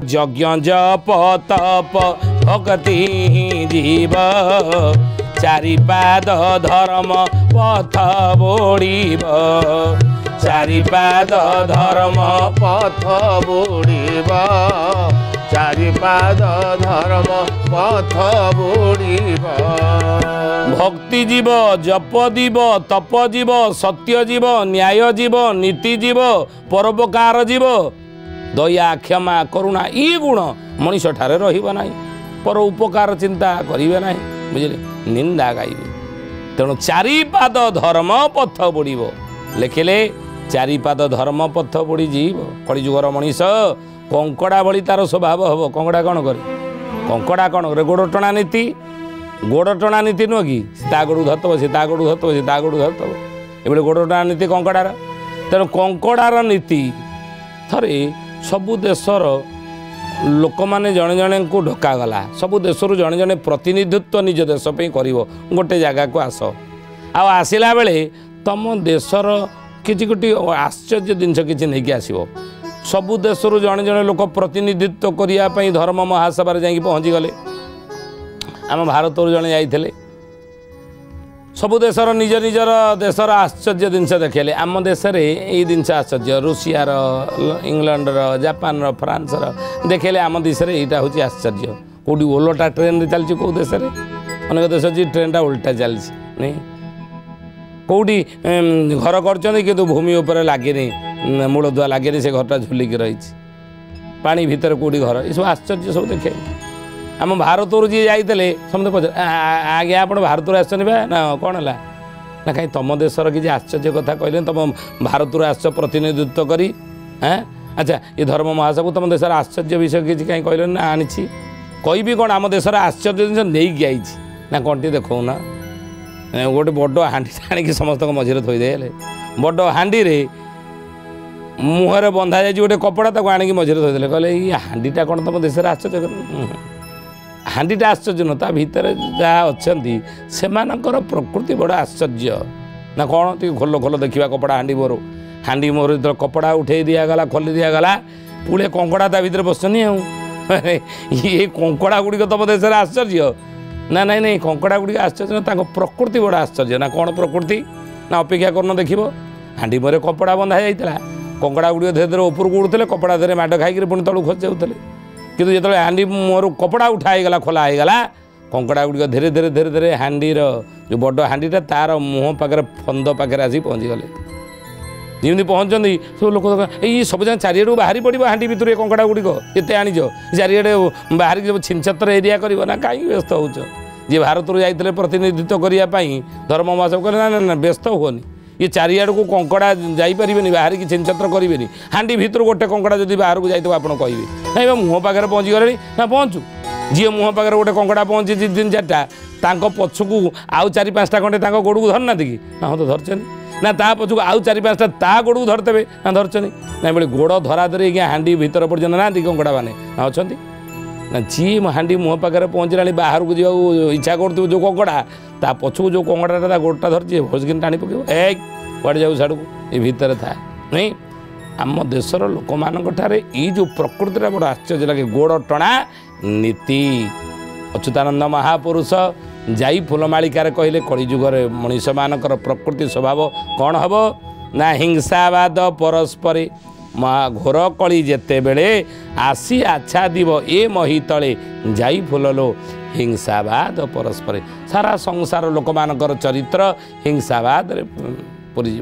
यज्ञ जप तप भक्ति जीव चारिपाद धर्म पथ बोड़ीब चारिपाद धर्म पथ बोड़ीब चारिपाद धर्म पथ बोड़ीब भक्ति जीव जप जीव तप जीव सत्य जीव न्याय जीव नीति जीव परोपकार जीव दया क्षमा करुणा ये गुण मनीष ठारे रहिबा नाही पर उपकार चिंता करिवे नाही बुझिले निंदा गाइबे तेणु चारिपाद धर्म पथ बोड़ीब लेखिले चारिपाद धर्म पथ बोड़ी जीव कलिजुगर मनीष कंकड़ा भली तार स्वभाव हम कंकड़ा कौन करे कंकड़ा कौन करे गोड़ टणा नीति गोड़ टणा नीति नुह कि ता गोड़ धरतब सी ता गोड़ धरतब सी ता गोड़ धरतब ए गोड़ टणा नीति कंकड़ार तेणु कंकड़ार नीति थरे सबु देशर लोक मैंने जड़े जड़े को ढकागला सबु देशर जड़े जड़े प्रतिनिधित्व निज देश कर गोटे जगह को आस आसला बेले तुम देशर किसी गोटे आश्चर्य जिनस किसी नहीं आसो सबु देशर जड़े जड़े लोक प्रतिनिधित्व करने धर्म महासभा जा पहुँची गले आम भारत जड़े जाते सबु देशर निज निजर देशर आश्चर्य जिनस देखेले आम देश में यही जिनस आश्चर्य रूसियार इंग्लैंड जापान फ्रांस देखेले आम देश में यहाँ हूँ आश्चर्य कौटी ओलटा ट्रेन चलती कौ देश में अनेक देश अच्छी ट्रेनटा उल्टा चलती नहीं कौटी घर कर भूमि उपर लगे मूलदुआ लगे से घरटा झुलिक रही पानी भितर कौटी घर ये सब आश्चर्य सब देखे आम भारत जी जाते समझते पचार आज्ञा आप भारत ना कौन है ना कहीं तुम देशर किसी आश्चर्य कथा कहले तुम भारत आस प्रतिनिधित्व करी अच्छा ये धर्म महासभा तुम देशर आश्चर्य विषय किसी कहीं कहले ना आनी कही कौन आम देशर आश्चर्य जिन नहीं आई ना कौन टी देखो ना गोटे बड़ हाँडी आणिक समस्त मझे थोदे बड़ हाँडी मुहर बंधा जाए गोटे कपड़ा ताको आणिक मझे थोदे कहले ये हाँडीटा कौन तुम देश आश्चर्य हाँडीटा आश्चर्य न ता भितर जहाँ अच्छा से प्रकृति बड़ आश्चर्य ना कौन टी खोल खोल देखा कपड़ा हाँडी मोर जो कपड़ा उठे दिगला खोली दिगला पुले कंकड़ा ता भर बसनी ये कंकड़ा गुड़िक तुम देश आश्चर्य ना नहीं नहीं कंकड़ा गुड़िक आश्चर्य ना प्रकृति बड़ा आश्चर्य ना कौन प्रकृति ना अपेक्षा कर देख हाँडी मोरे कपड़ा बंधा जाता कंकड़ा गुड़िक धीरे धीरे ऊपर उड़ूले कपड़ा धीरे माड़ खाई पुणी तलू खसी जाते कितु जो हाँडी मोर कपड़ा उठाईगला खोला होगा कंकड़ा गुड़िक धीरे धीरे धीरे धीरे हाँडीर जो बड़ हाँडीटा तार मुँह पाखे फंद पाखे आसी पहुँची गले जमी पहुँचती सब लोक ये सब जगह चारिआडू बाहरी पड़ो हाँडी भितर कंकड़ा गुड़िक ये आणिज चारिआडे बाहर सब छिनछत्र एरिया कर ना कहीं व्यस्त हो जी भारत जाते प्रतिनिधित्व करने धर्म महासभा कहले ना ना व्यस्त हुए ये चारिआड को कंकड़ा जापरेनि बाहर की छिनछत्र करेंगे हाँडी भितर गोटे कंकड़ा जब बाहर को जाइए आप कहे ना मुँह पाखे पहुँची गले ना पहुँचू जी मुँह पाखे गोटे कंकड़ा पहुँची तीन चार्टा पछकू आउ चारि पाँचटा खंडे गोड़ को धरना कि ना हाँ तो धरते ना ता पछकू आउ चारि पाँचटा ता गोड़ को धरते ना धरते ना बेले गोड़ धरा धरी हाँडी भितर पर्यटन ना कंकड़ा मैंने ना अच्छा ना जी हाँडी मुँह पाखे पहुँचला बाहर को जावा इच्छा कर जो कंकड़ा ता पछकू जो कंकड़ा गोड़टा धरती भोजकिन टाणी पकेब ए कड़े जाऊ साड़ू ये भितर था नहीं आम देशर लोक मानक जो प्रकृति बड़ा आश्चर्य लगे गोड़ टणा नीति अच्युतानंद महापुरुष जाई फूलमालिकार कहले कलिजुगर मनीष मानकर प्रकृति स्वभाव कौन हम ना हिंसावाद परस्पर घोर कली जेते बेले आसी आच्छा दिव ए मही तले जाई फूललो हिंसावाद परस्पर सारा संसार लोक मानकर चरित्र हिंसावाद पूरीज।